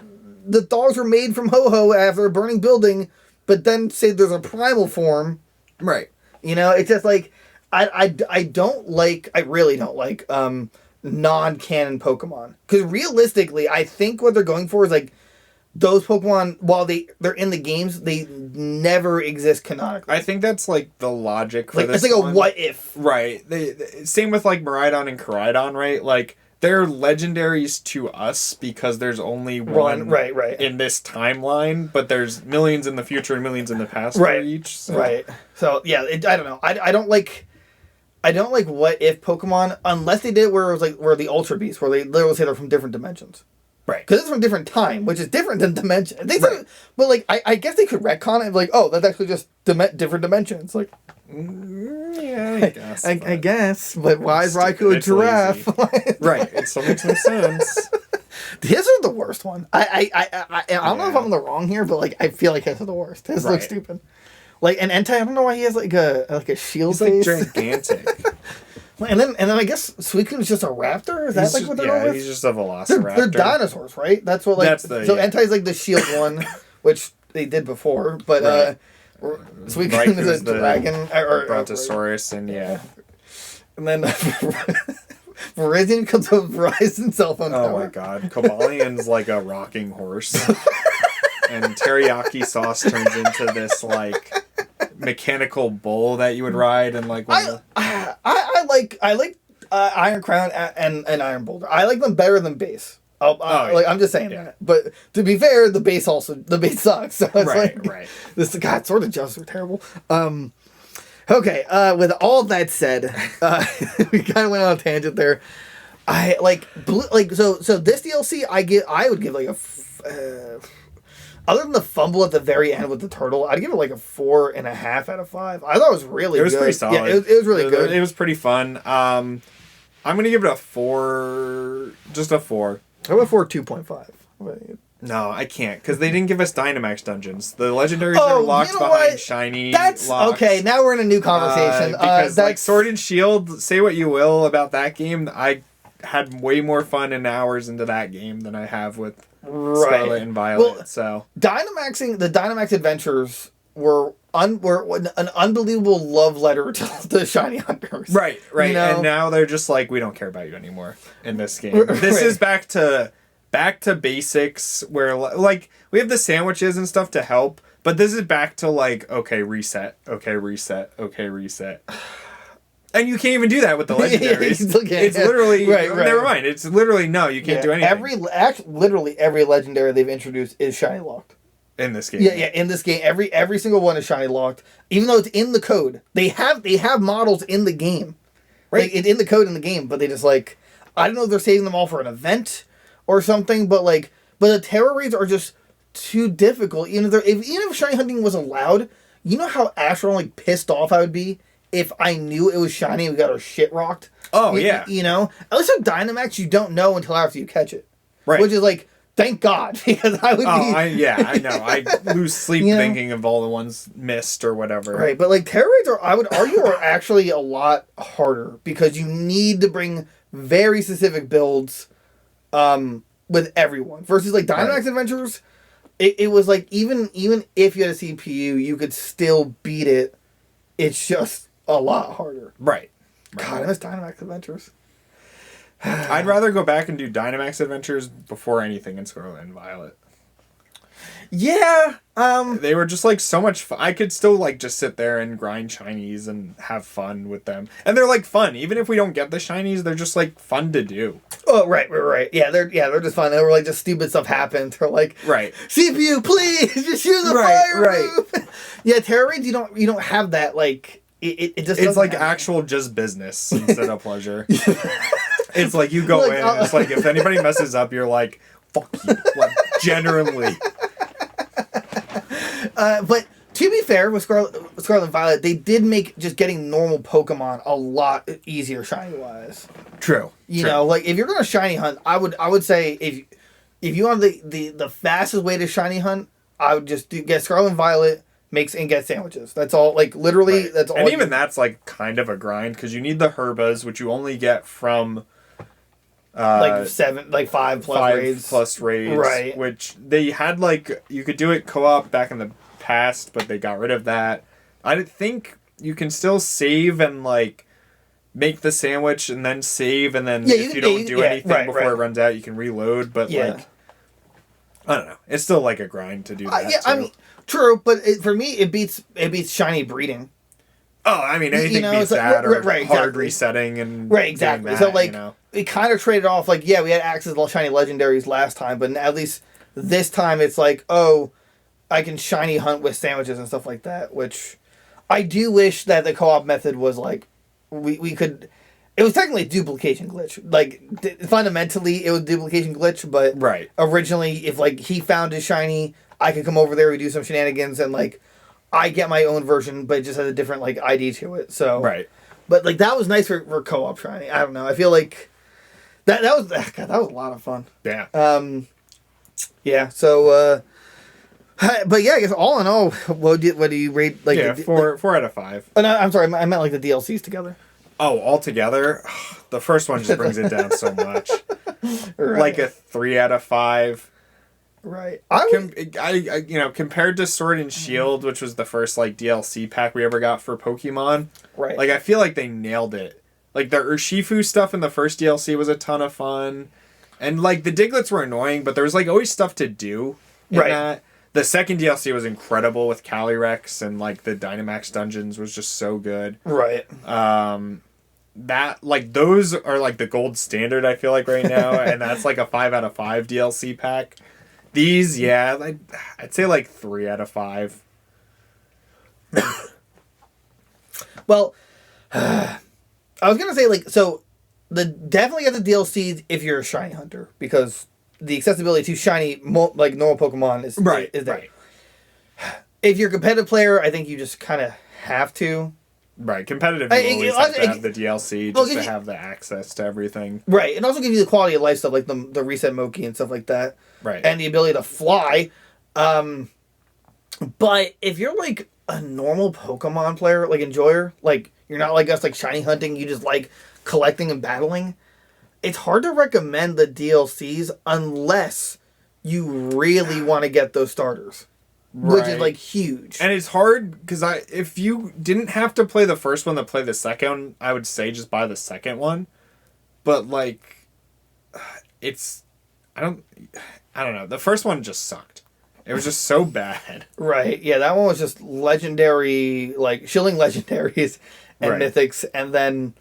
the dogs were made from Ho-Ho after a burning building, but then say there's a primal form, right? You know, it's just like I really don't like non-canon Pokemon, because realistically, I think what they're going for is like those Pokemon, while they're in the games, they never exist canonically. I think that's like the logic for this. It's like a what if, right? Same with like Miraidon and Koraidon, right? Like, they're legendaries to us because there's only one right in this timeline, but there's millions in the future and millions in the past for each. So. Right. So yeah, I don't know. I don't like what if Pokemon, unless they did it where it was like where the Ultra Beasts, where they literally say they're from different dimensions. Right. Because it's from different time, which is different than dimension. They said, but like I guess they could retcon it, like, oh, that's actually just different dimensions. Like, yeah, I guess. I guess, but why is Raikou a giraffe? Right. It still makes no sense. His are the worst one. I don't know if I'm in the wrong here, but like I feel like his are the worst. His looks stupid. Like, and Entei, I don't know why he has like a shield face. Like gigantic. And then I guess Suicune is just a raptor. Is that what they're going with? He's just a velociraptor. They're dinosaurs, right? That's what like. Entei's like the shield one, which they did before, but Suicune is a dragon or Brontosaurus, and and then Virizion comes up with Verizon cell phone tower. Oh my god, Cobalion's like a rocking horse, and teriyaki sauce turns into this like mechanical bull that you would ride, and like I like Iron Crown and Iron Boulder. I like them better than base. I'm just saying that. But to be fair, the base sucks. So it's right. This Sword of Justice are terrible. Okay. With all that said, we kind of went on a tangent there. I like so this DLC I would give like a. Other than the fumble at the very end with the turtle, I'd give it like a 4.5 out of 5. I thought it was really good. It was pretty solid. Yeah, it was really good. It was pretty fun. I'm going to give it a 4. Just a 4. How about 2.5? No, I can't, because they didn't give us Dynamax dungeons. The legendaries are locked behind shiny locks. Okay, now we're in a new conversation. Because like Sword and Shield, say what you will about that game, I had way more fun in hours into that game than I have with Scarlet and Violet. Well, so the Dynamax Adventures were an unbelievable love letter to the shiny hunters. Right. You know? And now they're just like, we don't care about you anymore in this game. This is back to basics where like we have the sandwiches and stuff to help, but this is back to like, okay, reset. And you can't even do that with the legendaries. It's literally never mind. It's literally no, you can't do anything. Literally every legendary they've introduced is shiny locked. In this game. Yeah, in this game, every single one is shiny locked. Even though it's in the code. They have models in the game. Right? Like, it's in the code in the game, but they just like I don't know if they're saving them all for an event or something, but the terror raids are just too difficult. Even if shiny hunting was allowed, you know how astronomically pissed off I would be if I knew it was shiny and we got our shit rocked. Oh, yeah. You know? At least with Dynamax, you don't know until after you catch it. Right. Which is like, thank God, because I would be... I know. I lose sleep thinking of all the ones missed or whatever. Right, but like, terror raids I would argue, are actually a lot harder because you need to bring very specific builds with everyone. Versus like Dynamax Adventures, it was like, even if you had a CPU, you could still beat it. It's just a lot harder. Right. God, I miss Dynamax Adventures. I'd rather go back and do Dynamax Adventures before anything in Scarlet and Violet. Yeah. They were just like so much fun. I could still like just sit there and grind shinies and have fun with them. And they're like fun. Even if we don't get the shinies, they're just like fun to do. Oh, right. Yeah, they're just fun. They were like just stupid stuff happened. They're like, CPU, please just use the fire move. Yeah, terror raids, you don't have that like it just it's like actual just business instead of pleasure. It's like you go in, it's like if anybody messes up, you're like, fuck you. Like genuinely. But to be fair, with Scarlet and Violet, they did make just getting normal Pokemon a lot easier shiny wise. True. You know, like if you're gonna shiny hunt, I would say if you want the fastest way to shiny hunt, I would just get Scarlet and Violet, and get sandwiches. That's all. Like literally, that's all. And even that's like kind of a grind because you need the Herbas, which you only get from. Like 5 plus raids. Right. Which they had like you could do it co-op back in the past, but they got rid of that. I think you can still save and like make the sandwich and then save and then if you don't do anything before it runs out, you can reload. But like I don't know, it's still like a grind to do that. I mean, true, but for me, it beats shiny breeding. Oh, I mean, anything beats that or hard resetting and exactly. So like, we kind of traded off. Like, yeah, we had access to shiny legendaries last time, but at least this time it's like, oh, I can shiny hunt with sandwiches and stuff like that. Which I do wish that the co-op method was like we could. It was technically a duplication glitch. Like fundamentally, it was a duplication glitch, but originally, if like he found his shiny, I could come over there, we do some shenanigans, and like. I get my own version, but it just has a different like ID to it. So but like that was nice for co-op shiny. I don't know. I feel like that was a lot of fun. Yeah. Yeah. So, but yeah, I guess all in all, what do you rate? Like 4 out of 5. Oh, no, I'm sorry. I meant like the DLCs together. Oh, all together, the first one just brings it down so much. Like a 3 out of 5. Right. I compared to Sword and Shield, which was the first like DLC pack we ever got for Pokemon. Right. Like I feel like they nailed it. Like the Urshifu stuff in the first DLC was a ton of fun, and like the Diglets were annoying, but there was like always stuff to do. In that. The second DLC was incredible with Calyrex and like the Dynamax dungeons was just so good. Right. That like those are like the gold standard. I feel like right now, and that's like a 5 out of 5 DLC pack. These, I'd say like 3 out of 5. Well, I was gonna say like so, definitely get the DLCs if you're a shiny hunter because the accessibility to shiny like normal Pokemon is there. Right. If you're a competitive player, I think you just kind of have to. Right, competitive. You always have to have the DLC just to have the access to everything. Right, and also give you the quality of life stuff like the reset Moki and stuff like that. Right, and the ability to fly. But if you're like a normal Pokemon player, like enjoyer, like you're not like us, like shiny hunting, you just like collecting and battling. It's hard to recommend the DLCs unless you really want to get those starters. Which is, like, huge. And it's hard, because if you didn't have to play the first one to play the second, I would say just buy the second one. But, like, it's... I don't know. The first one just sucked. It was just so bad. Right. Yeah, that one was just legendary, like, shilling legendaries and mythics, and then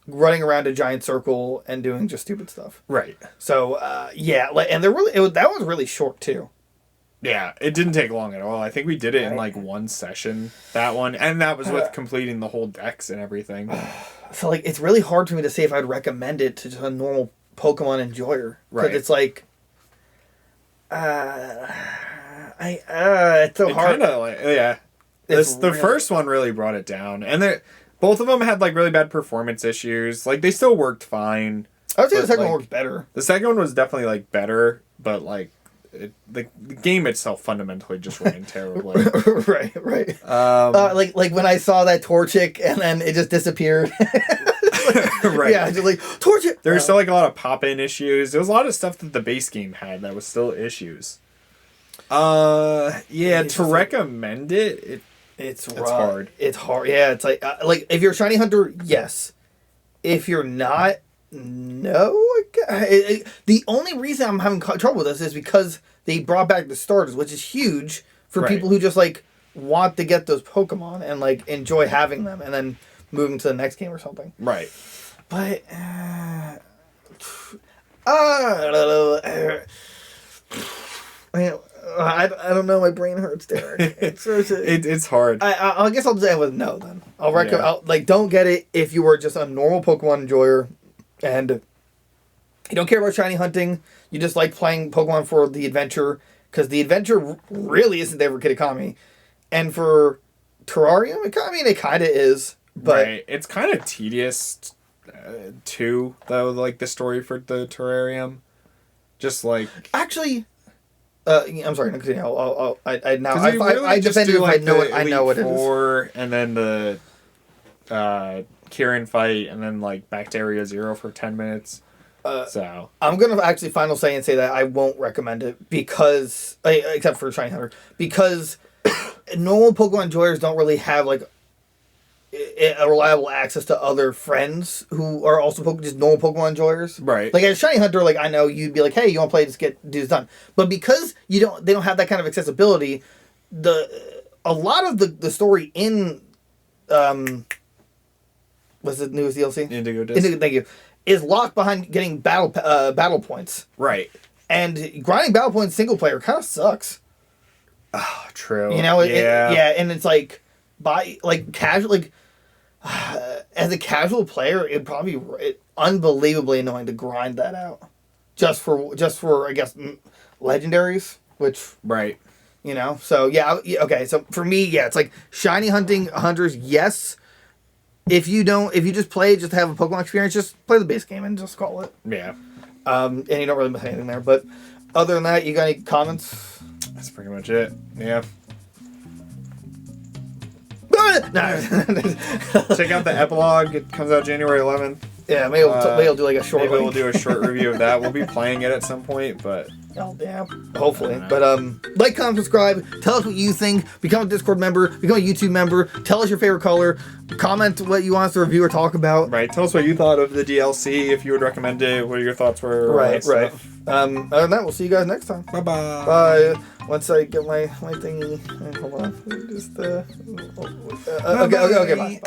running around a giant circle and doing just stupid stuff. Right. So, yeah, like, and that was really short, too. Yeah, it didn't take long at all. I think we did it in, like, one session, that one. And that was with completing the whole decks and everything. So, like, it's really hard for me to say if I'd recommend it to just a normal Pokemon enjoyer. Because it's like... it's so hard. Kinda, like, yeah. The first one really brought it down. And both of them had, like, really bad performance issues. Like, they still worked fine. I would say the second one worked better. The second one was definitely, like, better, but, like, the game itself fundamentally just ran terribly. Right. Like when I saw that Torchic and then it just disappeared. Right. Yeah, just like Torchic. There was still, like, a lot of pop-in issues. There was a lot of stuff that the base game had that was still issues. Yeah, to recommend it's hard. It's hard. Yeah, it's like if you're a shiny hunter, yes. If you're not, no. The only reason I'm having trouble with this is because they brought back the starters, which is huge for people who just, like, want to get those Pokemon and, like, enjoy having them and then moving to the next game or something. Right. But I don't know. My brain hurts, Derek. It's hard. I guess I'll say with no. Then I'll recommend. Don't get it if you were just a normal Pokemon enjoyer, and you don't care about shiny hunting. You just like playing Pokemon for the adventure, because the adventure really isn't there for Kitakami, and for Terrarium, it kind of is. But it's kind of tedious, too. Though, like, the story for the Terrarium, just like actually. I'm sorry. No, continue. I defend do, like, I know what it is. And then the Kieran fight, and then, like, back to Area 0 for 10 minutes. So I'm gonna actually final say that I won't recommend it because, except for Shiny Hunter, because normal Pokemon enjoyers don't really have, like, a reliable access to other friends who are also just normal Pokemon enjoyers. Right. Like, as a Shiny Hunter, like, I know you'd be like, hey, you want to play, just do this done. But because they don't have that kind of accessibility, a lot of the story in what's the newest DLC? Indigo Disk. Thank you. Is locked behind getting battle points. Right. And grinding battle points single player kind of sucks. Oh, true. You know, and it's like as a casual player, it'd probably be unbelievably annoying to grind that out, just for I guess legendaries, which you know. So yeah, okay. So for me, yeah, it's like shiny hunters, yes. If you just play just to have a Pokemon experience, just play the base game and just call it. Yeah. And you don't really miss anything there. But other than that, you got any comments? That's pretty much it. Yeah. Check out the epilogue. It comes out January 11th. Yeah, maybe we'll do like a short. Maybe we'll do a short review of that. We'll be playing it at some point, but yeah, hopefully. But like, comment, subscribe. Tell us what you think. Become a Discord member. Become a YouTube member. Tell us your favorite color. Comment what you want us to review or talk about. Right. Tell us what you thought of the DLC. If you would recommend it, what your thoughts were. Right. Other than that, we'll see you guys next time. Bye. Bye. Once I get my thingy. Hold on. Just okay. Bye.